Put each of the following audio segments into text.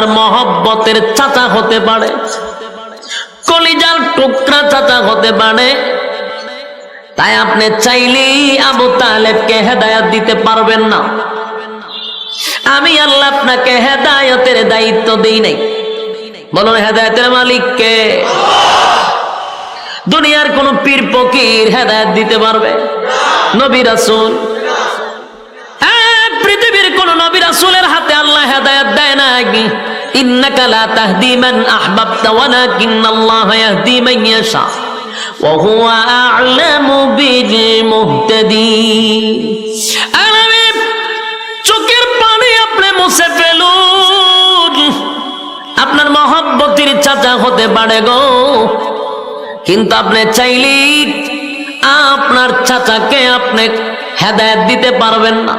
আপনার মহব্বতের চাচা হতে পারে, কলিজার টুকরা চাচা হতে পারে। তাই আপনি চাইলেই আবু তালেবকে হেদায়েত দিতে পারবেন না। আমি আল্লাহ আপনাকে হেদায়েতের দায়িত্ব দেই নাই। বলুন হেদায়েতের মালিক কে? দুনিয়ার কোন পীর ফকির হেদায়েত দিতে পারবে? নবী রাসূল? পৃথিবীর কোন নবী রাসূলের হাতে আল্লাহ হেদায়েত দেয় না। ইন্নাকা লা তাহদি মান আহবাবতা ওয়ালাকিন্নাল্লাহা ইয়াহদি মান ইয়াশা ওয়া হুয়া আ'লামু বিল মুহতাদিন। আমি চোখের পানি আপনি মুছে ফেলুন, আপনার মহব্বতের চাচা হতে পারে গো, কিন্তু আপনি চাইলেই আপনার চাচাকে আপনি হেদায়েত দিতে পারবেন না,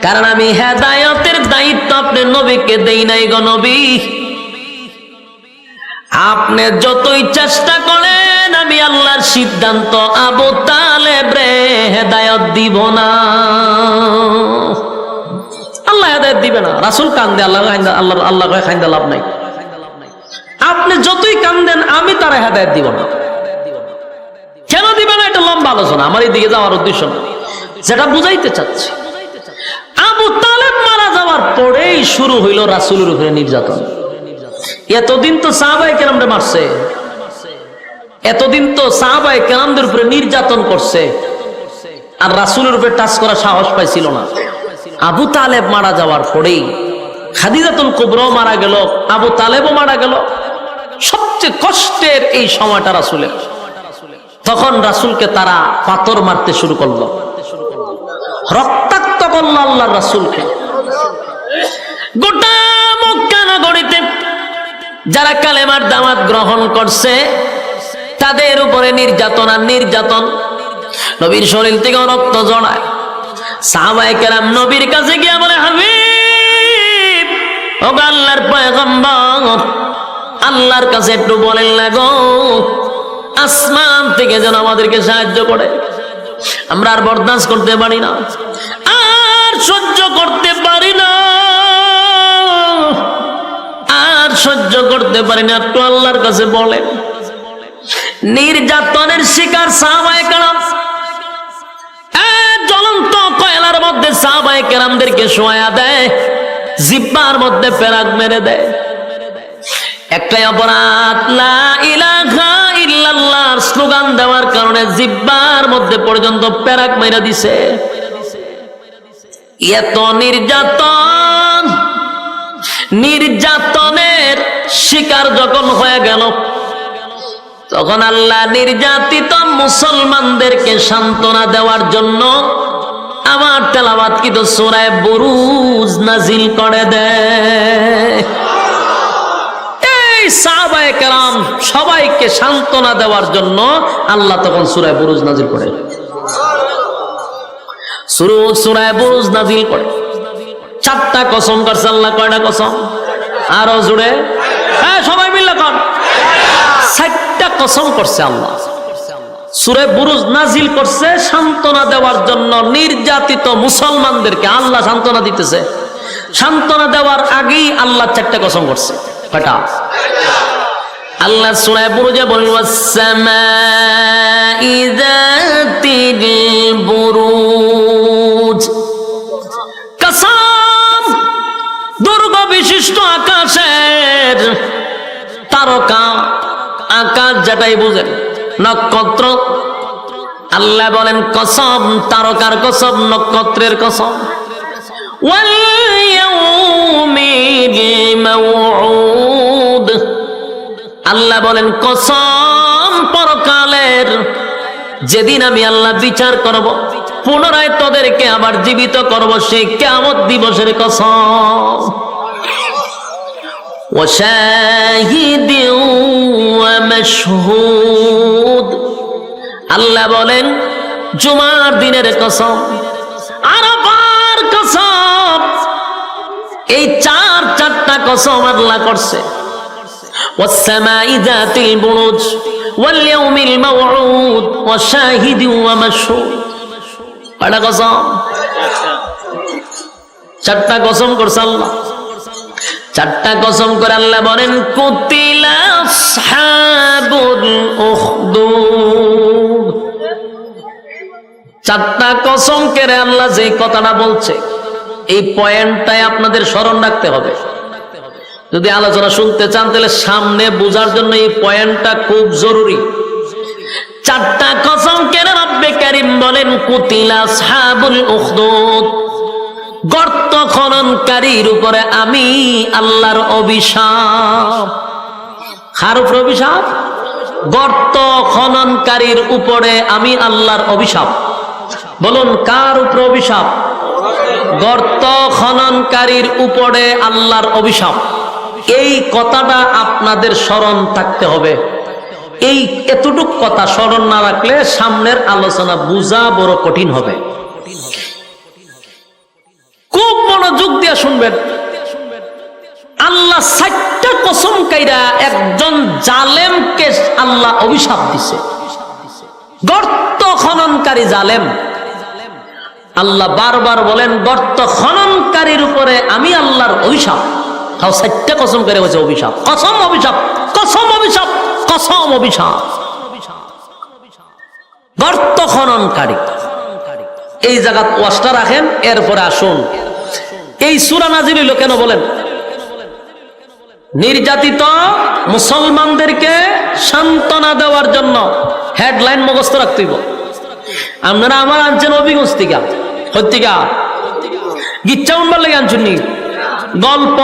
কারণ আমি হেদায়েতের দায়িত্ব আপনার নবীকে দেই নাই গো নবী। আপনি যতই চেষ্টা করেন আমি আল্লাহর সিদ্ধান্ত আবু তালেব রে হেদায়েত দিব না। আল্লাহ হেদায়েত দিবে না, রাসূল কান্দে, আল্লাহ খাইন্দা লাভ নাই। আপনি যতই কান্দেন আমি তারা হেদায়েত দিব না। কেন দিবে না এটা লম্বা আলোচনা, আমার এই দিকে যাওয়ার উদ্দেশ্য না। যেটা বুঝাইতে চাচ্ছি, আবু তালেব মারা যাওয়ার পরেই শুরু হইল রাসূলের উপরে নির্যাতন। এতদিন তো সাহাবায়ে কেরামরে মারছে, এতদিন তো সাহাবায়ে কেরামদের উপরে নির্যাতন করছে, আর রাসূলের উপরে টাচ করার সাহস পাইছিল না। আবু তালেব মারা যাওয়ার পরেই খাদিজাতুল কুবরা মারা গেল, আবু তালেবও মারা গেল। সবচেয়ে কষ্টের এই সময়টা রাসূলের। তখন রাসূলকে তারা পাথর মারতে শুরু করলো, রক্তাক্ত করলো আল্লাহর রাসূলকে। গোটা মক্কা নগরীতে যারা কালেমার দাওয়াত গ্রহণ করছে তাদের উপরে নির্যাতন আর নির্যাতন। নবীর শরীর থেকে রক্ত জড়ায়। সাহাবায়ে কেরাম নবীর কাছে গিয়ে বলে, হাবিব, ও আল্লাহর পয়গম্বর, আল্লাহর কাছে একটু বলেন না গো, আসমান থেকে যেন আমাদেরকে সাহায্য করে। আমরা আর বরদাস্ত করতে পারি না, আর সহ্য করতে পারি না, আর সহ্য করতে পারি না, একটু আল্লাহর কাছে বলেন। নির্যাতনের শিকার সাহাবায়ে কেরাম, জ্বলন্ত কয়লার মধ্যে সাহাবায়ে কেরামদেরকে শোয়া দেয়, জিহ্বার মধ্যে পেরাক মেরে দেয়। একটাই অপরাধ, লা ইলাহা ইল্লাল্লাহর স্লোগান দেওয়ার কারণে জিহ্বার মধ্যে পর্যন্ত পেরাক মেরে দিছে। এত নির্যাতন, নির্যাতনের শিকার যখন হয়ে গেল, তখন আল্লাহ নির্যাতিত মুসলমানদেরকে সান্ত্বনা দেওয়ার জন্য আমার তেলাওয়াতকৃত সূরা বুরুজ নাজিল করে দেয়। এই সাহাবায়ে কেরাম সবাইকে সান্ত্বনা দেওয়ার জন্য আল্লাহ তখন সূরা বুরুজ নাজিল করে। সূরা বুরুজ নাজিল করে। 4টা কসম করছে আল্লাহ। কয়টা কসম? আরো জুড়ে, হ্যাঁ সবাই মিলে কর। 4টা কসম করছে আল্লাহ। সূরা বুরুজ নাজিল করছে সান্ত্বনা দেওয়ার জন্য নির্যাতিত মুসলমানদেরকে। আল্লাহ সান্ত্বনা দিতেছে, সান্ত্বনা দেওয়ার আগেই আল্লাহ 4টা কসম করছে। কয়টা? আল্লাহ সূরা বুরুজে বলেন, ওয়াস-সামাই যাতিল বুরুজ, কসম দুর্গ বিশিষ্ট আকাশের, তারকা, আকাশ যেটাই বুঝেন, নক্ষত্র। আল্লাহ বলেন কসম, তারকার কসম, নক্ষত্রের কসম। ওয়াল ইয়াউমিল মাউউদ, আল্লাহ বলেন কসম পরকালের, যেদিন আমি আল্লাহ বিচার করব, পুনরায় তোদেরকে আবার জীবিত করব, সেই কিয়ামত দিবসের কসম। وشاهد ومشهود, আল্লাহ বলেন জুমার দিনের কসম, আরাফার কসম। এই 4টা কসম আল্লাহ করছে। ওয়াস-সামাই যাতিল বুরুজ ওয়াল ইয়াউমিল মাউউদ ওয়া শাহিদিন ওয়া মাশহুদ। কয়টা কসম? 4টা কসম করছে আল্লাহ। চারটা কসম করে আল্লাহ বলেন কুতিলা আসহাবুল উখদুদ। চারটা কসম করে আল্লাহ যে কথাটা বলছে এই পয়েন্টটাই আপনাদের স্মরণ রাখতে হবে। যদি আলোচনা শুনতে চান তাহলে সামনে বোঝার জন্য এই পয়েন্টটা খুব জরুরি। চারটা কসম কেন রব্বে কারীম বলেন কুতিলা আসহাবুল উখদুদ। গর্ত খননকারীর উপরে আমি আল্লাহর অভিশাপ। কার উপর অভিশাপ? গর্ত খননকারীর উপরে আমি আল্লাহর অভিশাপ। বলুন কার উপর অভিশাপ? গর্ত খননকারীর উপরে আল্লাহর অভিশাপ। এই কথাটা আপনাদের স্মরণ থাকতে হবে। এই এতটুক কথা স্মরণ না রাখলে সামনের আলোচনা বোঝা বড় কঠিন হবে। খুব মনোযোগ দিয়ে শুনবেন। আল্লাহ 4টা কসম কাইরা একজন জালেমকে আল্লাহ অভিশাপ দিছে। গর্ত খননকারী জালেম। আল্লাহ বারবার বলেন গর্ত খননকারীর উপরে আমি আল্লাহর অভিশাপ। তাও 4টা কসম করে হয়েছে অভিশাপ। কসম অভিশাপ, কসম অভিশাপ, কসম অভিশাপ। গর্ত খননকারী এই জায়গা ওয়াজটা রাখেন। এরপরে আসুন এই সূরা নাযিল হইল কেন বলেন? নির্যাতিত মুসলমানদেরকে সান্ত্বনা দেওয়ার জন্য। হেডলাইন মুখস্থ রাখতে হইব। আপনারা আমার আনছেন অভিগঞ্জ থেকে, হত্যিকা গিচ্ছা উনবার লেগে আনছেন নি? গল্প,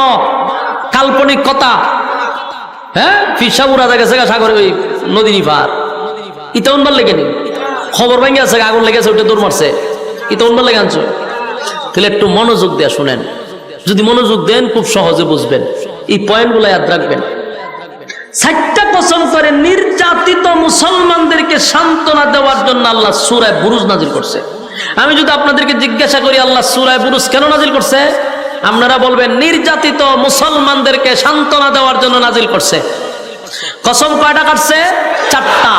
কাল্পনিক কথা, হ্যাঁ ফিসা উড়া গেছে সাগর ওই নদী নিপার, ইটা উনবার লেগে নি? খবর ভেঙে আছে, আগুন লেগেছে, ওটা দৌড় মারছে, ইটা উনবার লেগে আনছো? তাহলে একটু মনোযোগ দিয়ে শুনেন। যদি মনোযোগ দেন খুব সহজে বুঝবেন। এই পয়েন্টগুলো ইয়াদ রাখবেন। 4টা কসম করে নির্যাতিত মুসলমানদেরকে সান্ত্বনা দেওয়ার জন্য আল্লাহ সূরা বুরুজ নাজিল করছে। আমি যদি আপনাদেরকে জিজ্ঞাসা করি আল্লাহ সূরা বুরুজ কেন নাজিল করছে, আপনারা বলবেন নির্যাতিত মুসলমানদেরকে সান্ত্বনা দেওয়ার জন্য নাজিল করছে। কসম কয়টা কাটছে? 4টা।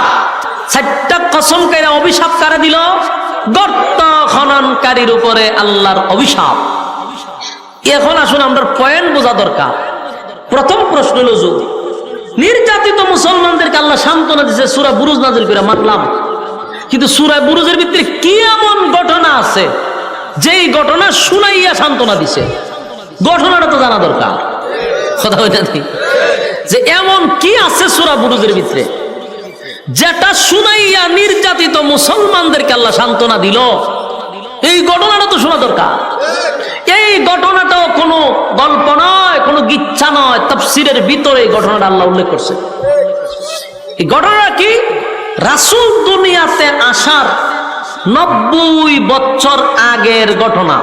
4টা কসম করে অভিশাপ কারে দিল? গর্ত খননকারীর উপরে আল্লাহর অভিশাপ। এখন আসুন আমরা পয়েন্ট বোঝা দরকার। প্রথম প্রশ্ন হলো যদি নির্যাতিত মুসলমানদেরকে আল্লাহ সান্ত্বনা দিচ্ছে সূরা বুরুজ নাজিল করে, মানলাম। কিন্তু সূরা বুরুজের ভিতরে কি এমন ঘটনা আছে যেই ঘটনা শুনাইয়া সান্ত্বনা দিছে? ঘটনাটা তো জানা দরকার। কথা হইতে যে এমন কি আছে সূরা বুরুজের ভিতরে যেটা শুনাইয়া নির্যাতিত মুসলমানদেরকে আল্লাহ সান্ত্বনা দিল? এই ঘটনাটা তো শোনা দরকার। এই ঘটনাটাও কোনো গল্প নয়, কোনো গিচ্ছা নয়, তাফসীরের ভিতরে এই ঘটনাটা আল্লাহ উল্লেখ করছে। এই ঘটনাটা কি? রাসূল দুনিয়াতে আসার 90 বছর আগের ঘটনা।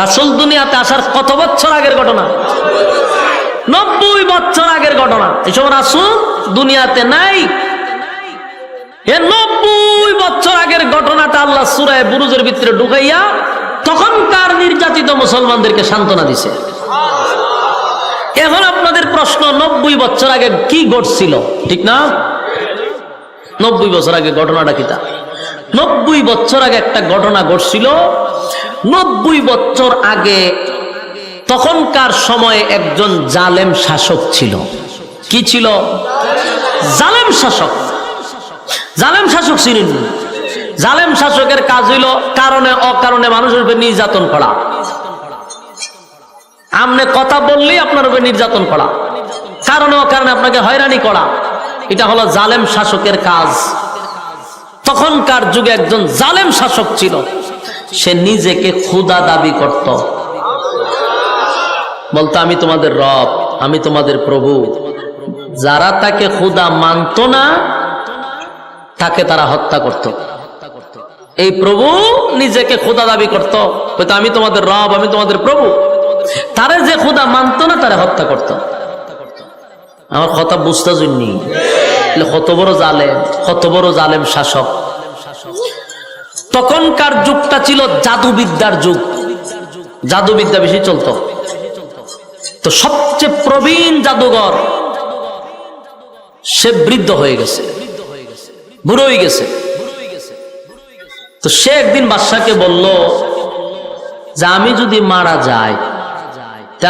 রাসূল দুনিয়াতে আসার কত বছর আগের ঘটনা? 90 বছর আগের ঘটনা। এই সময় রাসূল দুনিয়াতে নাই। এই 90 বছর আগের ঘটনাটা আল্লাহ সূরা বুরুজের ভিতরে ঢুকাইয়া তখনকার নির্যাতিত মুসলমানদেরকে সান্ত্বনা দিছে। এখন আপনাদের প্রশ্ন, 90 বছর আগে কি ঘটছিল? ঠিক না? 90 বছর আগে ঘটনাটা কি? 90 বছর আগে একটা ঘটনা ঘটছিল। 90 বছর আগে তখনকার সময়ে একজন জালেম শাসক ছিল। কি ছিল? জালেম শাসক। জালেম শাসক ছিলেন। জালেম শাসকের কাজ হইল কারণে অকারণে মানুষের উপর নির্যাতন করা। আপনি কথা বললেই আপনার উপর নির্যাতন করা, কারণে অকারণে আপনাকে হয়রানি করা। এটা হলো জালেম শাসকের কাজ। তখনকার যুগে একজন জালেম শাসক ছিল। সে নিজেকে খোদা দাবি করত, বলতো আমি তোমাদের রব, আমি তোমাদের প্রভু। যারা তাকে খোদা মানত না তাকে তারা হত্যা করত। এই প্রভু নিজেকে খোদা দাবি করত, বলতো আমি তোমাদের রব, আমি তোমাদের প্রভু। তারে যে খোদা মানত না তারে হত্যা করত। আমার কথা বুঝতে জন্যই কত বড় জালেম, কত বড় জালেম শাসক। তখনকার যুগটা ছিল জাদুবিদ্যার যুগ। জাদুবিদ্যা বেশি চলতো। তো সবচেয়ে প্রবীণ জাদুঘর সে বৃদ্ধ হয়ে গেছে, বুড়ো হয়ে গেছে। তো সে একদিন বাদশাকে বলল যে আমি যদি মারা যাই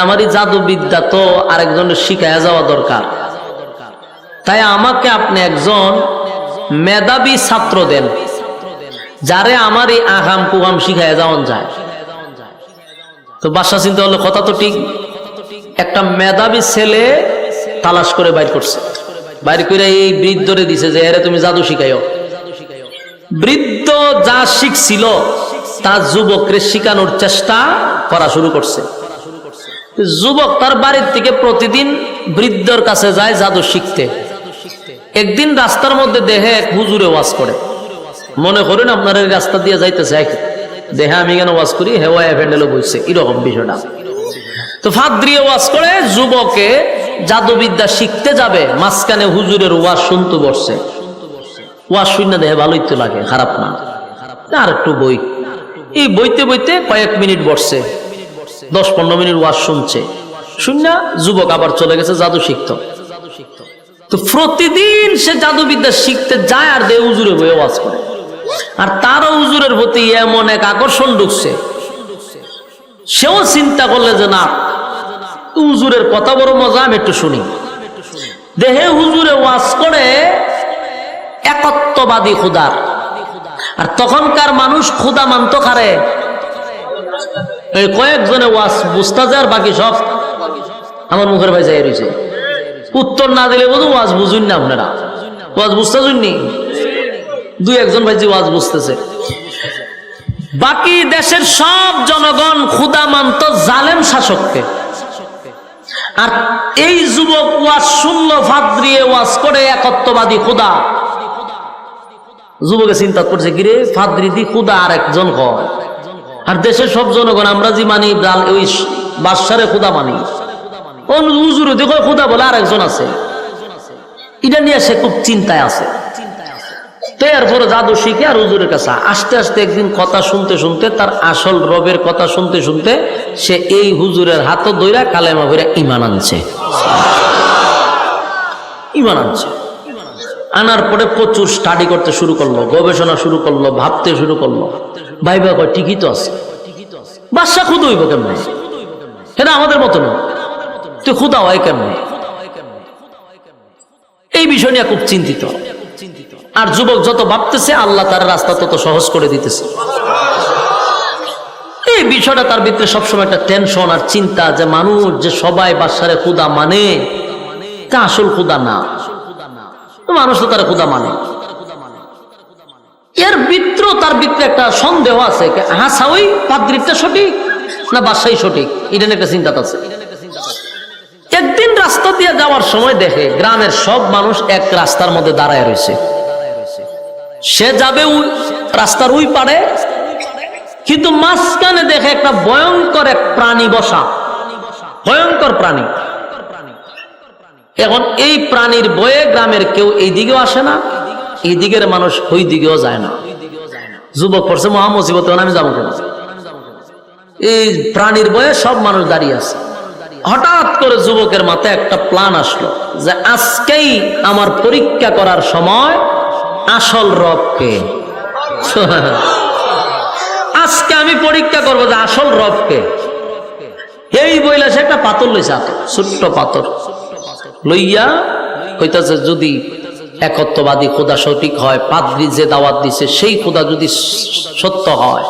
আমার এই জাদুবিদ্যা তো আরেকজনের শিখাইয়া যাওয়া দরকার। তাই আমাকে আপনি একজন মেধাবী ছাত্র দেন, যারে আমার এই আগাম কুগাম শিখাইয়া যাওয়ান যায়। তো বাদশা চিন্তা হলো কথা তো ঠিক, একটা মেধাবী ছেলে তালাশ করে বাইর করছে, বাইর করে এই বৃদ্ধরে দিছে যে এরে তুমি জাদু শিখাইও। বৃদ্ধ যা শিখছিল তা যুবকরে শিখানোর চেষ্টা করা শুরু করছে। যুবক তার বাড়ির থেকে প্রতিদিন বৃদ্ধর কাছে যায় জাদু শিখতে। একদিন রাস্তার মধ্যে দেখে এক হুজুরে ওয়াজ করে। মনে করেন আপনার এই রাস্তা দিয়ে যাইতেছে, দেখে আমি কেন ওয়াজ করি, হেওয়া ফ্যান্ডেলও বলছে, এরকম বিষয়টা। তো ফাদ্রিয়ে ওয়াজ করে, যুবকে জাদুবিদ্যা শিখতে যাবে, মাঝখানে হুজুরের ওয়াজ শুনতে বসছে। ওয়াজ শুনে দেখে ভালোই তো লাগে, খারাপ না, আর একটু বই। এই বইতে বইতে কয়েক মিনিট বসছে, 10-15 মিনিট ওয়াজ শুনছে। শুননা যুবক আবার চলে গেছে জাদু শিখতো। তো প্রতিদিন সে জাদুবিদ্যা শিখতে যায় আর দেহ হুজুরে বইয়ে ওয়াজ করে। আর তারও হুজুরের প্রতি এমন এক আকর্ষণ ঢুকছে, সেও চিন্তা করলে যে না, হুজুরের কথা বড় মজা, আমি একটু শুনি। দেহে হুজুরে ওয়াজ করে একত্ববাদী খুদার। আর তখনকার মানুষ খুদা মানত কারে? কয়েকজনে ওয়াজ বুঝতে যায়, আর বাকি সব আমার মুখের ভাই যাই রয়েছে। উত্তর না দিলে বোধ ওয়াজ বুঝুন না, আপনারা ওয়াজ বুঝতে শুননি, 2-1 ভাই যে ওয়াজ বুঝতেছে। বাকি দেশের সব জনগণ খুদা মানত জালেম শাসককে। আর এই যুবক ওয়াজ শুনলো, ফাদ্রিয়ে ওয়াজ করে একত্ববাদী খুদা। যুবকে চিন্তা করছে, কিরে ফাদ্রি দি খুদা আর একজন হয়, আর দেশের সব জনগণ আমরা যে মানি ওই বাদশারে খুদা মানি, হুজুরে দেখো খুদা বলে আর একজন আছে। এটা নিয়ে সে খুব চিন্তায় আছে। তো এরপরে জাদু শিখে আর হুজুরের কাছে আস্তে আস্তে একদিন কথা শুনতে শুনতে, তার আসল রবের কথা শুনতে শুনতে, সে এই হুজুরের হাত ধইরা কালেমা ভরে ইমান আনছে। ইমান আনছে, আনার পরে প্রচুর স্টাডি করতে শুরু করলো, গবেষণা শুরু করলো, ভাবতে শুরু করলো। ভাইবা কয় ঠিকই তো আছে, বাদশা খুদ হইব কেমনে? এটা আমাদের মতো না, তুই খুদা হয় কেমনে? এই বিষয় নিয়ে খুব চিন্তিত। আর যুবক যত ভাবতেছে, আল্লাহ তার রাস্তা তত সহজ করে দিতেছে। এই বিষয়টা তার ভিতরে সবসময় একটা টেনশন আর চিন্তা, যে মানুষ যে সবাই বাদশারে খুদা মানে, তা আসল খুদা না। মানুষ তো তারা খুদা মানে। এর ভিতরে তার ভিতরে একটা সন্দেহ আছে, হাসা ওই পাদ্রিটা সঠিক না বাদশাই সঠিক, এটা নিয়ে একটা চিন্তা আছে। একদিন রাস্তা দিয়ে যাওয়ার সময় দেখে গ্রামের সব মানুষ এক রাস্তার মধ্যে দাঁড়ায় রয়েছে। সে যাবে রাস্তার ওই পারে, কিন্তু মাঝখানে দেখে একটা ভয়ঙ্কর এক প্রাণী বসা, ভয়ঙ্কর প্রাণী। এখন এই প্রাণীর ভয়ে গ্রামের কেউ এই দিকেও আসে না, এই দিকের মানুষ ওই দিকেও যায় না। যুবক পড়ছে মহা মুসিবতে, আমি যাবো কেন? এই প্রাণীর ভয়ে সব মানুষ দাঁড়িয়ে আছে। হঠাৎ করে যুবকের মাথায় একটা প্ল্যান আসলো, যে আজকেই আমার পরীক্ষা করার সময় আসল রবকে। আজকে আমি পরীক্ষা করবো যে আসল রবকে। এই বইলা সে একটা পাথর লইছে, ছোট্ট পাথর লইয়া কইতাছে, যদি একত্ববাদী খোদা সঠিক হয়, পাদ্রী যে দাওয়াত দিছে সেই খোদা যদি সত্য হয়,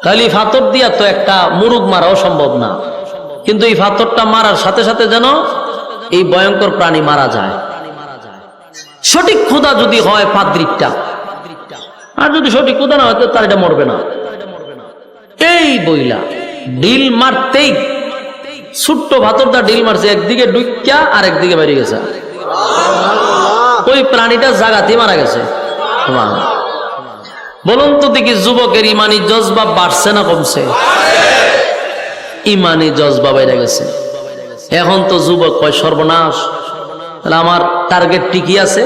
তাহলে এই পাথর দিয়া তো একটা মুরুগ মারাও সম্ভব না। কিন্তু এই পাথরটা মারার সাথে সাথে যেন এই ভয়ঙ্কর প্রাণী মারা যায়। সঠিক খোদা যদি হয় পাদ্রীটা, আর যদি সঠিক খোদা না হয় তার এটা মরবে না। এই বইলা ডিল মারতেই ছোট্ট পাথরটা ডিল মারছে, একদিকে ডুইকা আর একদিকে বেরিয়ে গেছে। ওই প্রাণীটা জাগাতে মারা গেছে। বলুন তো দেখি, যুবকের ইমানি জজবা বাড়ছে না কমছে? ইমানি জজবা বেড়ে গেছে। এখন তো যুবক কয় সর্বনাশ, তাহলে আমার টার্গেট টিকি আছে,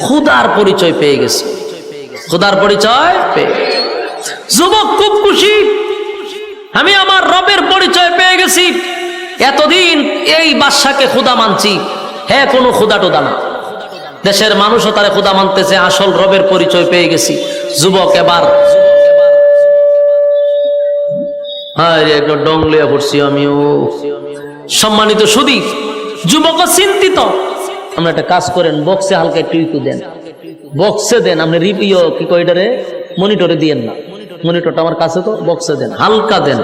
খুদার পরিচয় পেয়ে গেছে। খুদার পরিচয় পেয়ে যুবক খুব খুশি, আমি আমার রবের পরিচয় পেয়ে গেছি। এতদিন এই বাদশাকে খুদা মানছি, হ্যাঁ কোনো খুদা টুদা না, দেশের মানুষও তারা খুদা মানতেছে, আসল রবের পরিচয় পেয়ে গেছি। যুবক এবার হ্যাঁ একটা ডংলিয়া পড়ছি আমিও। সম্মানিত সুধী, যুবক চিন্তিত। আমরা একটা কাজ করেন, বক্সে হালকা একটু ইকু দেন, বক্সে দেন। আপনি রিপিও কি কয় এটারে, মনিটরে দিয়েন না, মনিটরটা আমার কাছে তো, বক্সে দেন, হালকা দেন,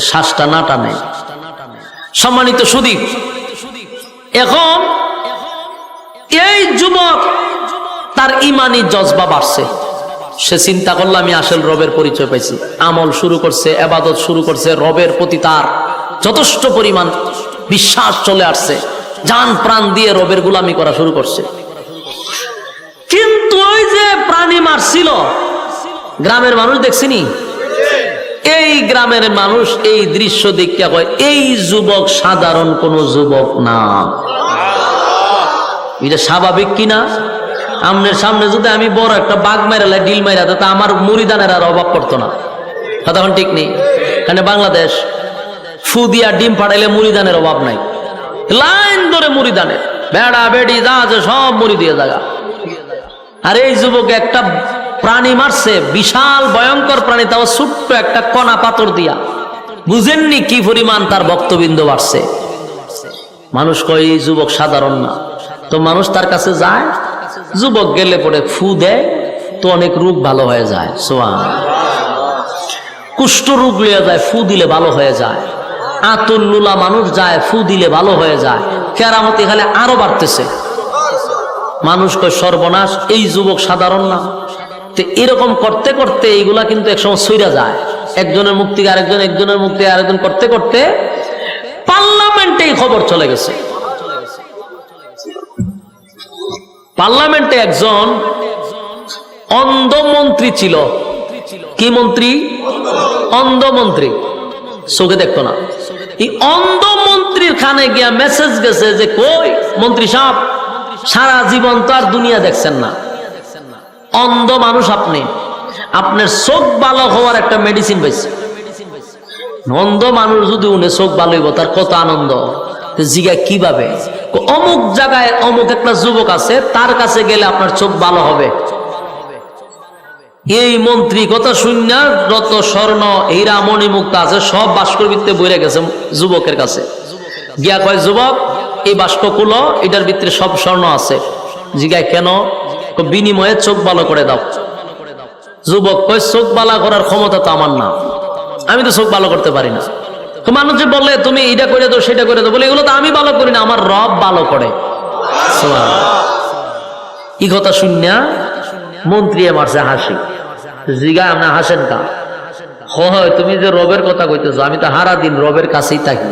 শ্বাসটা না টানে। সম্মানিত সুধী, এখন এই যুবক তার ইমানি জজবা বাড়ছে। সে চিন্তা করলো আমি আসল রবের পরিচয় পাইছি, আমল শুরু করছে, ইবাদত শুরু করছে, রবের প্রতি তার যথেষ্ট পরিমাণ বিশ্বাস চলে আসছে, জান প্রাণ দিয়ে রবের গোলামি করা শুরু করছে। কিন্তু ওই যে প্রাণী মারছিল, গ্রামের মানুষ দেখছিনি, এই গ্রামের মানুষ এই দৃশ্য দেখতে কয় এই যুবক সাধারণ কোন যুবক না। এটা স্বাভাবিক কিনা? আমনের সামনে যদি আমি বড় একটা বাঘ মাইরালে ডিল মাইরা, তা আমার মুড়িদানের আর অভাব পড়তো না। কথা ঠিক নেই? এখানে বাংলাদেশ ফু দিয়া ডিম ফাটাইলে মুড়িদানের অভাব নাই, লাইন ধরে মুড়িদানের, বেড়া বেড়ি যা আছে সব মুড়ি দিয়ে জায়গা। আর এই যুবক একটা প্রাণী মারছে, বিশাল ভয়ঙ্কর প্রাণী, তাও ছোট্ট একটা কণা পাথর দিয়া। বুঝেননি কি পরিমাণ তার ভক্তবৃন্দ বাড়ছে। মানুষ কয় এই যুবক সাধারণ না, তো মানুষ তার কাছে যায়, যুবক গেলে পরে ফু দেয়, তো অনেক রোগ ভালো হয়ে যায়। কুষ্ঠ রোগ লিয়ে যায়, ফু দিলে ভালো হয়ে যায়। আতুল্লুলা মানুষ যায়, ফু দিলে ভালো হয়ে যায়। কেরামত এখানে আরো বাড়তেছে। মানুষ কয় সর্বনাশ, এই যুবক সাধারণ না। তো এরকম করতে করতে এইগুলা কিন্তু একসময় সইরা যায়, একজনের মুক্তি আরেকজন, একজনের মুক্তি আরেকজন করতে করতে পার্লামেন্টে এই খবর চলে গেছে। পার্লামেন্টে একজন অন্ধ মন্ত্রী ছিল। কি মন্ত্রী? অন্ধ মন্ত্রী, চোখে দেখতো না। এই অন্ধ মন্ত্রীর খানে গিয়া মেসেজ গেছে যে কই মন্ত্রী সাহেব, সারা জীবন তো আর দুনিয়া দেখছেন না, অন্ধ মানুষ আপনি, আপনার চোখ ভালো হওয়ার একটা মেডিসিন পাইছে। অন্ধ মানুষ যদি উনি চোখ ভালো হইব, তার কত আনন্দ। জিগা কিভাবে? অমুক জায়গায় অমুক একটা যুবক আছে, তার কাছে গেলে আপনার চোখ ভালো হবে। এই মন্ত্রী কথা শুননা, যত স্বর্ণ হীরা মণিমুক্তা আছে সব বাস্কর ভিতরে বইরে গেছে যুবকের কাছে গিয়া কয়, যুবক এই বাস্ক খুলো, এটার ভিতরে সব স্বর্ণ আছে। জিগায় কেন? বিনিময়ে চোখ ভালো করে দাও। যুবক কয়, চোখ ভালো করার ক্ষমতা তো আমার না, আমি তো চোখ ভালো করতে পারি না। মানুষ যে বললে তুমি এটা করে দাও সেটা করে দাও, বলে এগুলো তো আমি ভালো করি না, আমার রব ভালো করে। এই কথা শুনিয়া মন্ত্রী মারছে হাসি। জিগা আপনার হাসেন কা? হয় তুমি যে রবের কথা কইতেছো, আমি তো হারা দিন রবের কাছেই থাকি,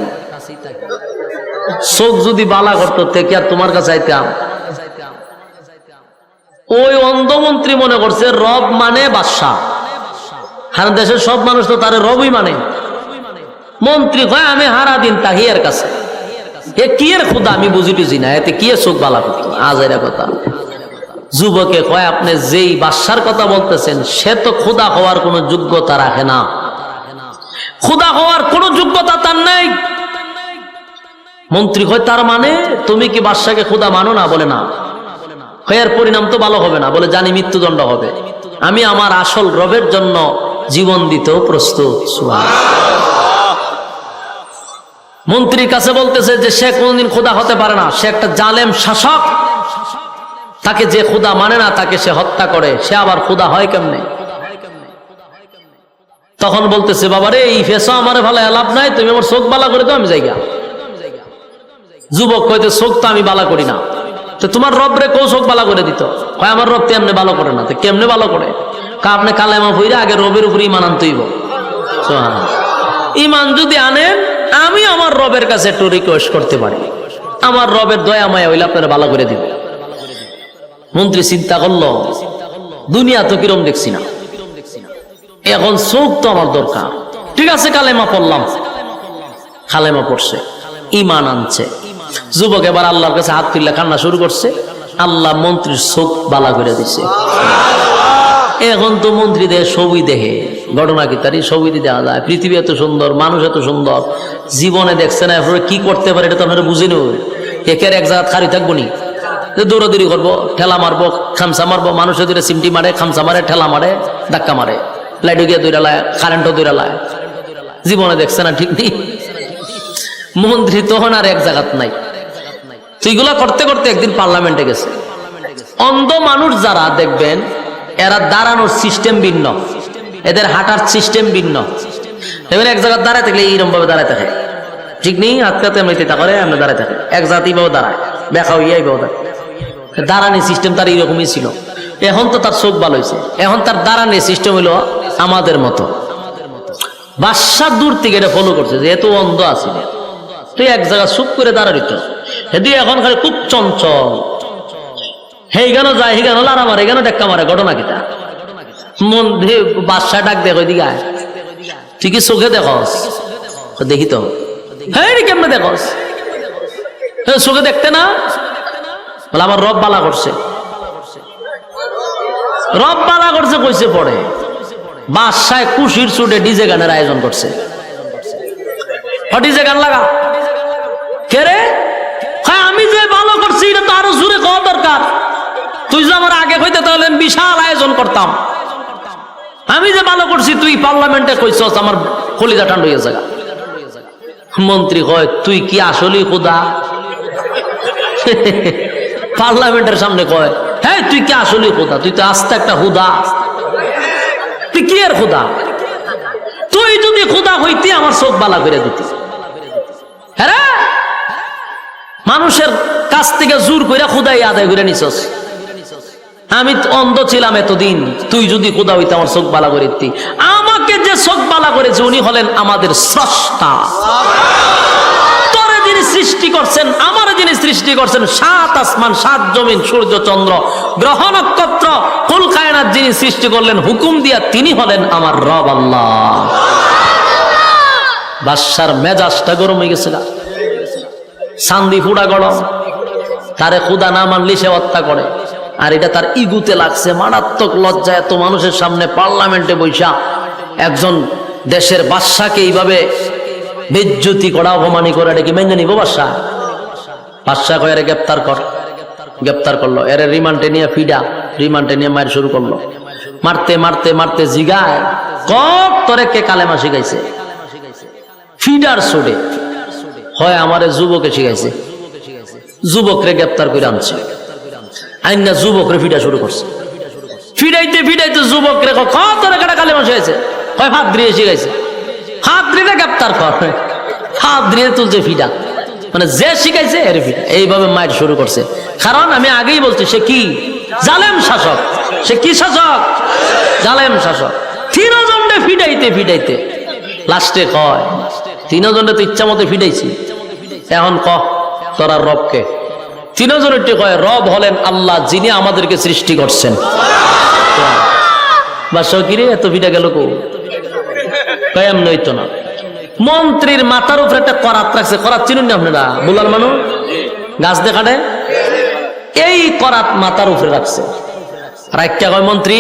চোখ যদি বালা করতো থেকে আর তোমার কাছে আইতাম। ওই অন্ধমন্ত্রী মনে করছে রব মানে বাদশাহ, আর দেশের সব মানুষ তো তার রবই মানে। মন্ত্রী কয় আমি হারা দিন তাহি এর কাছে, এ কি এর খুদা আমি বুঝি টুঝি না, এতে কি চোখ বালা করতো? আজ এর কথা। যুবকে কয় আপনি যেই বাদশার কথা বলতেছেন সে তো খুদা হওয়ার কোন যোগ্যতা রাখে না, খুদা হওয়ার কোন যোগ্যতা তার নেই। মন্ত্রী কয় তার মানে তুমি কি বাদশাকে খুদা মানো না? বলে না। এর পরিণাম তো ভালো হবে না, বলে জানি মৃত্যুদণ্ড হবে, আমি আমার আসল রবের জন্য জীবন দিতেও প্রস্তুত। মন্ত্রীর কাছে বলতেছে যে সে কোনদিন খোদা হতে পারে না, সে একটা জালেম শাসক, তাকে যে খোদা মানে না তাকে সে হত্যা করে, সে আবার খোদা হয় কেমনে? তখন বলতেছে বাবা রে, এই ফেসা আমার ভালো লাভ নাই, তুমি আমার চোখ বালা করে তো আমি যাইগা। যুবক কইতে চোখ তো আমি বালা করি না, তো তোমার রব রে কেউ চোখ বালা করে দিত? কয় আমার রব তেমনি ভালো করে না। তো কেমনে ভালো করে? আপনি কালেমা পড়ে আগে রবের উপরে ইমান আনতেইব। ইমান যদি আনেন, আমি আমার রবের কাছে একটু রিকোয়েস্ট করতে পারি, আমার রবের দয়া মায়া হইলে আপনারা ভালো করে দিবে। মন্ত্রী চিন্তা করলো দুনিয়া তো কিরম দেখছি না, এখন চোখ তো আমার দরকার। ঠিক আছে, কালেমা পড়লাম। কালেমা পড়ছে, ইমান আনছে। যুবক এবার আল্লাহর কাছে হাত তুললে কান্না শুরু করছে, আল্লাহ মন্ত্রীর চোখ বালা করে দিছে। এখন তো মন্ত্রী দেহে ছবি দেখে, ঘটনা কি তারই ছবি দেখা যায়। পৃথিবী এত সুন্দর, মানুষ এত সুন্দর, জীবনে দেখছে না, এরপরে কি করতে পারে এটা তো আপনারা বুঝে নেব। একের এক জায়গা খালি থাকবো নি, দৌড়াদৌড়ি করবো, ঠেলা মারবো, খামসা মারবো, মানুষের দূরে সিমটি মারে, খামসা মারে, ঠেলা মারে, ধাক্কা মারে, লাইটও গিয়ে দৌড়ালায়, কারেন্টও দৌড়ালায়। জীবনে দেখছে না, ঠিক নেই? মন্ত্রী তখন আর এক জায়গাত নাই। সেইগুলা করতে করতে একদিন পার্লামেন্টে গেছে। অন্ধ মানুষ যারা দেখবেন, এরা দাঁড়ানোর সিস্টেম ভিন্ন, এদের হাঁটার সিস্টেম ভিন্ন। এবার এক জায়গায় দাঁড়ায় থাকলে এইরকম ভাবে দাঁড়ায় থাকে, ঠিক নেই? আত্মাতে মেতে করে আমরা দাঁড়ায় থাকে, এক জাতি ভাবে দাঁড়ায়, দেখা হইয়াই ভাবে দাঁড়ানি সিস্টেম তার এইরকমই ছিল। এখন তো তার চোখ ভালো হয়েছে, এখন তার দাঁড়ানি সিস্টেম হইলো আমাদের মতো। বাদশা দূর থেকে এটা ফলো করছে, যেহেতু অন্ধ আছে, তুই এক জায়গায় চুপ করে দাঁড়াইত। হেদি এখন খালি খুব চঞ্চল, হেই গান যায়, হি গান লারা মারে, গান দেখা মারে, ঘটনা কিতা? মন্দির বাদশা ডাক দেখো, দিকে তুই কি চোখে দেখস? দেখি তো, হ্যাঁ কেমনে দেখস? চোখে দেখতে না? বলে আমার রব বালা করছে, রব বালা করছে কইছে পড়ে। বাদশায় খুশির চুটে ডিজে গানের আয়োজন করছে। ডিজে গান লাগা কে রে? হ্যাঁ আমি যে ভালো করছি এটা তো আরো জোরে খাওয়া দরকার। তুই যে আমার আগে কইতে তাহলে বিশাল আয়োজন করতাম। আমি যে ভালো করছি তুই পার্লামেন্টে কইছস, আমার কলিজা ঠান্ডা হয়ে যায়। মন্ত্রী কয় তুই কি আসলেই খোদা? পার্লামেন্টের সামনে কয়, হ্যাঁ তুই কি আসলেই খোদা? তুই তো আস্তে একটা হুদা, তুই কি এর খোদা? তুই যদি খোদা হইতি আমার চোখ বালা করে দিতি। হ্যাঁ মানুষের কাছ থেকে জোর করে খোদাই আদায় করে নিছস। আমি অন্ধ ছিলাম এতদিন, তুই যদি খোদা হইতে আমার চোখ বালা করে দিতি। আমাকে যে চোখ বালা করেছে উনি হলেন আমাদের স্রষ্টা। তোরে যিনি সৃষ্টি করছেন, আমার যিনি সৃষ্টি করছেন, সাত আসমান, সাত জমিন, সূর্য চন্দ্র, গ্রহ নক্ষত্র, কুল কায়নাত যিনি সৃষ্টি করলেন হুকুম দিয়া, তিনি হলেন আমার রব আল্লাহ। বাদশার মেজাজটা গরম হয়ে গেছিল, চান্দি ফুড়া গরম। তারে খোদা না মানলি সে হত্যা করে, আর এটা তার ইগুতে লাগছে মারাত্মক লজ্জা। এত মানুষের সামনে পার্লামেন্টে বৈশা একজন দেশের বাদশাকে এইভাবে বেজ্জতি করা, অপমানি করে, এটা কি মেনে নিব বাদশা? বাদশা কয় এরে গ্রেপ্তার কর। গ্রেপ্তার করলো, এর রিমান্ডে নিয়ে ফিডা, রিমান্ডে নিয়ে মায়ের শুরু করলো। মারতে মারতে মারতে জিগায়, কত তোরে কে কালেমা শিখাইছে? ফিডার সোডে হয় আমারে যুবকে শিখাইছে। যুবকরে গ্রেপ্তার করে আনছে, আইনা যুবকরে ফিডা শুরু করছে। ফিডাইতে ফিডাইতে যুবকরে তোরে কেটা কালেমা শিখাইছে? হয় হাত দিয়ে শিখাইছে। হাত দিয়ে গ্রেপ্তার কর, হাত দিয়ে তুলছে ফিডা, মানে যে শিখাইছে এর ফিডা। এইভাবে মায়ের শুরু করছে। কারণ আমি আগেই বলছি সে কি জালেম শাসক। সে কি শাসক? জালেম শাসক। তিনজনে ফিডাইতে ফিডাইতে লাস্টে কয়, তিনজনে তো ইচ্ছা মতো ফিডাইছি, এখন ক তোরা রবকে। তিনজনের কয় রব হলেন আল্লাহ, যিনি আমাদেরকে সৃষ্টি করছেন। বা সকিরে এত ফিডা গেল কো? কয়াম নইতো না। মন্ত্রীর মাথার উপরে একটা করাত রাখছে। করাত চিনুন না আপনারা? বুলার মানুষ গাছ দেখাটে, এই করাত মাথার উপরে রাখছে। রাখতে কয় মন্ত্রী,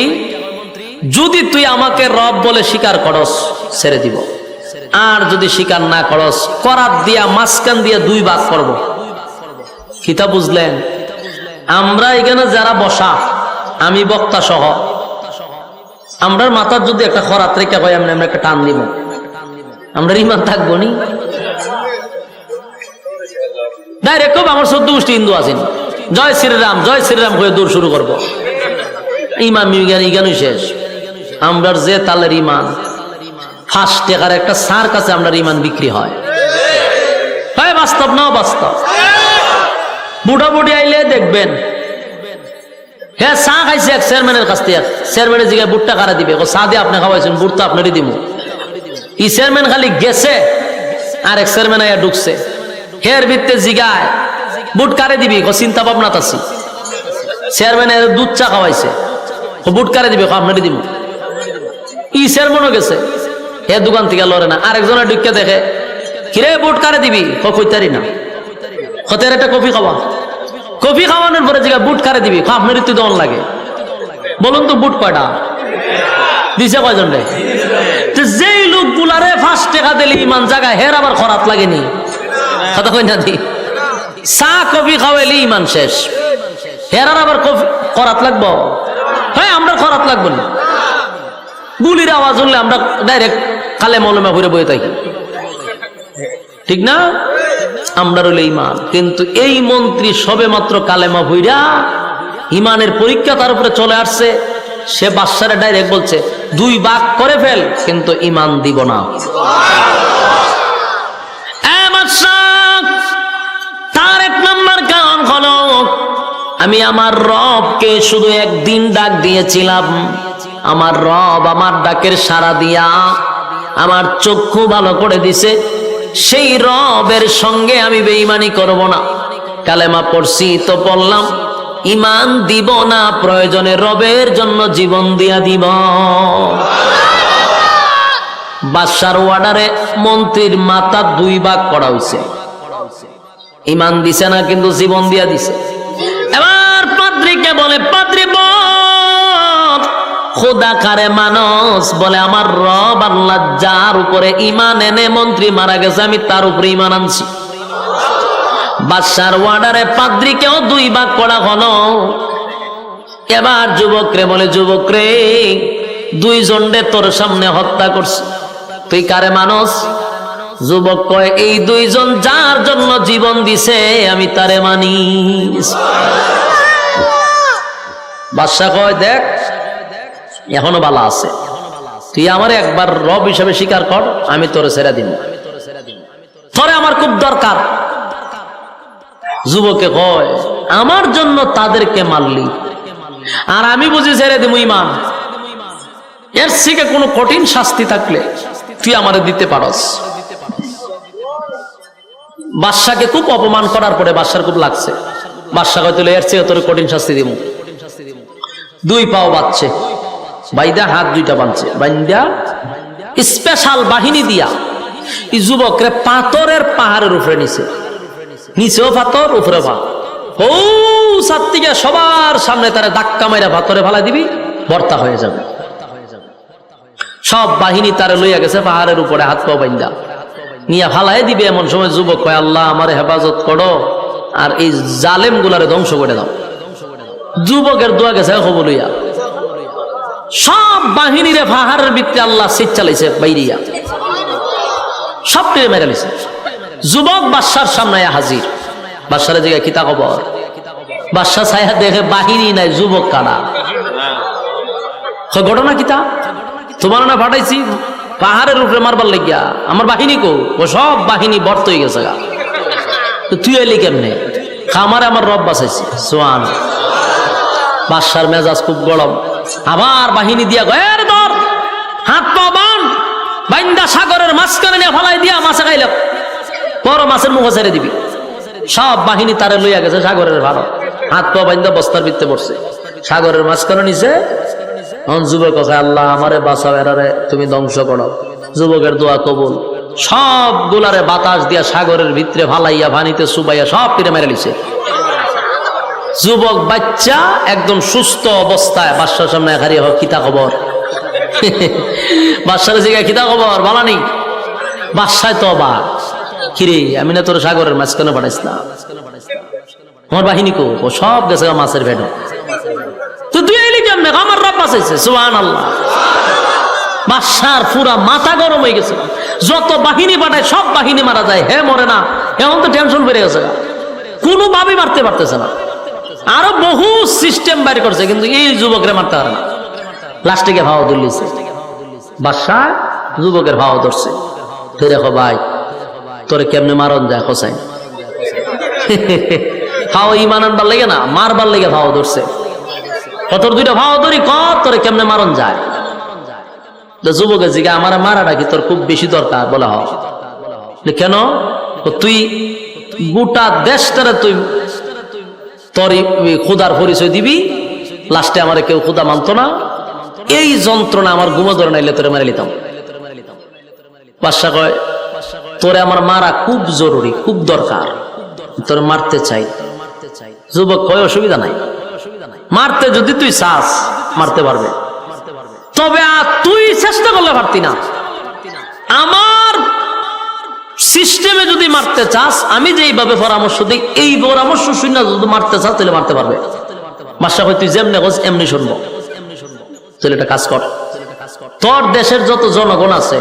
যদি তুই আমাকে রব বলে স্বীকার করস ছেড়ে দিব, আর যদি স্বীকার না করস করাত দিয়া মাঝখান দিয়া দুই ভাগ করব। কিতা বুঝলেন? আমরা এখানে যারা বসা, আমি বক্তা সহ, আমরার মাথার যদি একটা খরাত রেখে হয় আমরা একটা টান দিব, আমরা ইমান থাকবো নি? ডাইরেক্ট আমার 14 গোষ্ঠী হিন্দু আছেন, জয় শ্রীরাম হয়ে দূর শুরু করবো। ইমান ইগানই শেষ। আমরার যে তালের ইমান, 5 টাকার একটা সার কাছে আমরা ইমান বিক্রি হয়। বাস্তব না বাস্তব? বুড়া বুড়ি আইলে দেখবেন, হ্যাঁ চা খাইছে এক চেয়ারম্যানের কাছ থেকে, চেয়ারম্যানের জিগায় বুটটা কারা দিবে? চা দিয়ে আপনি খাওয়াইছেন, বুটটা আপনারই দিব। ই চেয়ারম্যান খালি গেছে, আর এক চেয়ারম্যান আইয়া ঢুকছে, হের ভিত্তে জিগায় বুট কারে দিবি? চিন্তা ভাবনা আছি। চেয়ারম্যান দুধ চা খাওয়াইছে, বুট কারে দিবে? আপনারই দিব। ই চেয়ারম্যানও গেছে, হে দোকান থেকে লড়ে না। আরেকজনের ঢুকে দেখে, কিরে বুট কারে দিবি? কইতারি না। হতের একটা কফি খাওয়া, কফি খাওয়ানোর পরে জিগা বুট কারে দিবি? আপনারই তো দন লাগে। বলুন তো বুট কয়টা দিছে? কয়জন রে? যেই লোক গুলারে 5 টাকা দিলে ইমান জায়গায়, হের আবার খরাত লাগেনি? কথা কই না দি? চা কফি খাওয়াইলে ইমান শেষ, হের আবার কফি খরাত লাগবো? হ্যাঁ আমরা খরাত লাগবো না। গুলির আওয়াজ হলে আমরা ডাইরেক্ট কালেমা উলামা পড়ে বয়ে থাকি, ঠিক না? আমরা রইল ইমান। কিন্তু এই মন্ত্রী সবে মাত্র কালেমা ভইরা ইমানের পরীক্ষা তার উপরে চলে আসছে, সে বাদশারে ডাইরেক্ট বলছে 2 ভাগ করে ফেল, কিন্তু ইমান দিব না। তার 1 নম্বর কারণ হলো, আমি আমার রবকে শুধু একদিন ডাক দিয়েছিলাম, আমার রব আমার ডাকের সাড়া দিয়া আমার চক্ষু ভালো করে দিছে, সেই রবের সঙ্গে আমি বেঈমানি করব না। কালেমা পড়ছি তো পড়লাম, ইমান দিব না, প্রয়োজনে রবের জন্য জীবন দিয়া দিব। বাদশার অর্ডারে মন্ত্রীর মাথা 2 ভাগ করা হয়েছে, ইমান দিছে না কিন্তু জীবন দিয়া দিছে। এবার পাদ্রীকে বলে, পাদ্রী বল খোদা কারে মানুষ? বলে আমার রব আল্লাহ যার উপরে ইমান এনে মন্ত্রী মারা গেছে, আমি তার উপরে ইমান আনছি। বাদশার অর্ডারে পাদ্রীকেও 2 ভাগ করা হলো। এবার যুবকরে বলে, যুবকরে 2 জনরে তোর সামনে হত্যা করছে, তুই কারে মানুষ? যুবক কয়, এই 2 জন যার জন্য জীবন দিছে আমি তারে মানি। বাদশা কয়, দেখ এখনো বালা আছে, তুই আমার একবার রব হিসেবে স্বীকার কর, আমি তোরে ছেড়ে দিন, তোরে আমার খুব দরকার। যুবকে কয়, আমার জন্য তাদেরকে মারলি আর আমি বুঝি ছেড়ে দিব ইমান? এর থেকে কোনো কঠিন শাস্তি থাকলে তুই আমারে দিতে পারস। বাদশাকে খুব অপমান করার পরে বাদশার খুব লাগছে। বাদশা কয়, তুলে এর চেয়ে তোর কঠিন শাস্তি দিব। 2 পাও বাঁধছে, বাইদা হাত 2টা বাঁধছে, বাইন্দা স্পেশাল বাহিনী দিয়া এই যুবকরে পাথরের পাহাড়ের উপরে নিছে, নিচেও পাথর উপরে পাথর, ও সাত্তিকে সবার সামনে তারা ধাক্কা মাইরা পাথরে ফালাই দিবি, বর্তা হয়ে যাবে। সব বাহিনী তারে লইয়া গেছে পাহাড়ের উপরে, হাত পাও বাইন্দা নিয়া ফালাই দিবে। এমন সময় যুবক কয়, আল্লাহ আমার হেফাজত করো আর এই জালেম গুলারে ধ্বংস করে দাও। যুবকের দোয়া গেছে খবর লইয়া, সব বাহিনীরে পাহাড়ের ভিতরে আল্লাহ সিট চালাইছে, বাইরিয়া সব টেনে মেরে লিছে। যুবক বাদশার সামনে হাজির, বাদশার জায়গায় কিতা খবর? বাদশা ছায়া দেখে বাহিনী নাই, যুবক কারা। ঘটনা কিতা? তোমার না পাঠাইছি পাহাড়ের উপরে মারবার লাগিয়া, আমার বাহিনী কো? ও সব বাহিনী বর্ত হয়ে গেছে গা। তুই এলি কেমনে? খামারে আমার রব বাঁচাইছি। সোয়ান। বাদশার মেজাজ খুব গরম, আবার বাহিনী দিয়া গয়ের ধর, হাত পা বান, বাইন্দা সাগরের মাঝখানে নিয়ে ফালাই দিয়া মাছে খাইলাম, বড় মাছের মুখে ছেড়ে দিবি। সব বাহিনী তারে লইয়া গেছে সাগরের ভাড়া, হাত পা বাইন্দা বস্তার ভিতরে পড়ছে, সাগরের মাঝখানে নিছে। যুবক কথা, আল্লাহ আমারে বাঁচাও, এরারে তুমি ধ্বংস করো। যুবকের দোয়া কবুল, সব গুলারে বাতাস দিয়া সাগরের ভিতরে ফালাইয়া পানিতে চুবাইয়া সব তীরে মেরে লিছে। যুবক বাচ্চা একদম সুস্থ অবস্থায় বাদশার সামনে হারিয়ে হোক, কিতা খবর? বাদশার জায়গায় কিতা খবর বলানি? বাদশায় তো অবাক, কিরে আমি না তোর সাগরের মাঝখানে পাঠাইছিলাম, আমার বাহিনী কো? ও সব গেছে মাছের ভেড়। তো তুই এলি কেমনে? আমার রব বাঁচাইছে। সুবহানাল্লাহ। বাদশার পুরা মাথা গরম হয়ে গেছে, যত বাহিনী পাঠায় সব বাহিনী মারা যায়, হে মরে না। এখন তো টেনশন বেড়ে গেছে, কোনোভাবেই মারতে পারতেছে না। আরো বহু সিস্টেম বাইর করছে, কিন্তু এই যুবকের মারতে পারে না। লাস্টে গিয়ে ভাও ধরলিছে, বাদশা যুবকের ভাও ধরছে। তুই দেখো ভাই, তোরে কেমনে মারন যায় খোসাই। ভাও ইমান আনবার লেগে না, মারবার লেগে ভাও ধরছে। তোর 2টা ভাও ধরি কর, তোরে কেমনে মারন যায়। যুবকের জিগা, আমার মারাটা কি তোর খুব বেশি দরকার? বলা হয় কেন? তুই গোটা দেশটারে তুই তোর খুদার পরিচয় দিবি, লাস্টে আমার কেউ খুদা মানতো না, এই যন্ত্রণা আমার ঘুমো ধরে নাইলে তোরে মারে লিতাম। বাদশা কয়, তোরে আমার মারা খুব জরুরি, খুব দরকার, তোরে মারতে চাই। যুবক কয়, অসুবিধা নাই, মারতে যদি তুই চাস মারতে পারবে, তবে তুই চেষ্টা করলে পারতি না। আমার সিস্টেমে যদি মারতে চাস, আমি যেইভাবে পরামর্শ দিই, এই পরামর্শ শুনে যদি মারতে চাস তাহলে মারতে পারবে। বাদশা কয়, তুই যেমনি বস এমনি শুনবো, তাহলে একটা কাজ কর, তোর দেশের যত জনগণ আছে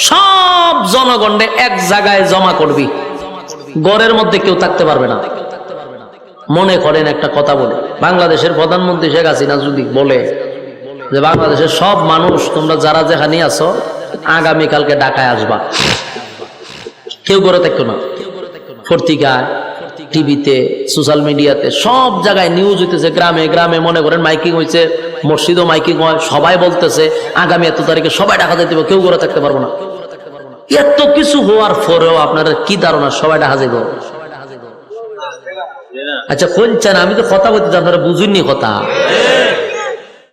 সব জনগণে এক জায়গায় জমা করবি, ঘরের মধ্যে কেউ থাকতে পারবে না। মনে করেন একটা কথা বলে, বাংলাদেশের প্রধানমন্ত্রী শেখ হাসিনা যদি বলে যে বাংলাদেশের সব মানুষ তোমরা যারা যেখানে আছো আগামীকালকে ঢাকায় আসবা, কেউ ঘরে থাকতো না। পত্রিকায়, টিভিতে, সোশ্যাল মিডিয়াতে সব জায়গায় নিউজ হইতেছে, গ্রামে গ্রামে মনে করেন মাইকিং হয়েছে, মসজিদও মাইকিং হয়, সবাই বলতেছে আগামী এত তারিখে সবাই ঢাকা যেতে হবে, কেউ ঘরে থাকতে পারবো না। এত কিছু হওয়ার পরেও আপনারা কি ধারণা সবাই ঢাকা যাইব? আচ্ছা কোন চান, আমি তো কথা বলতে আপনারা বুঝুননি কথা।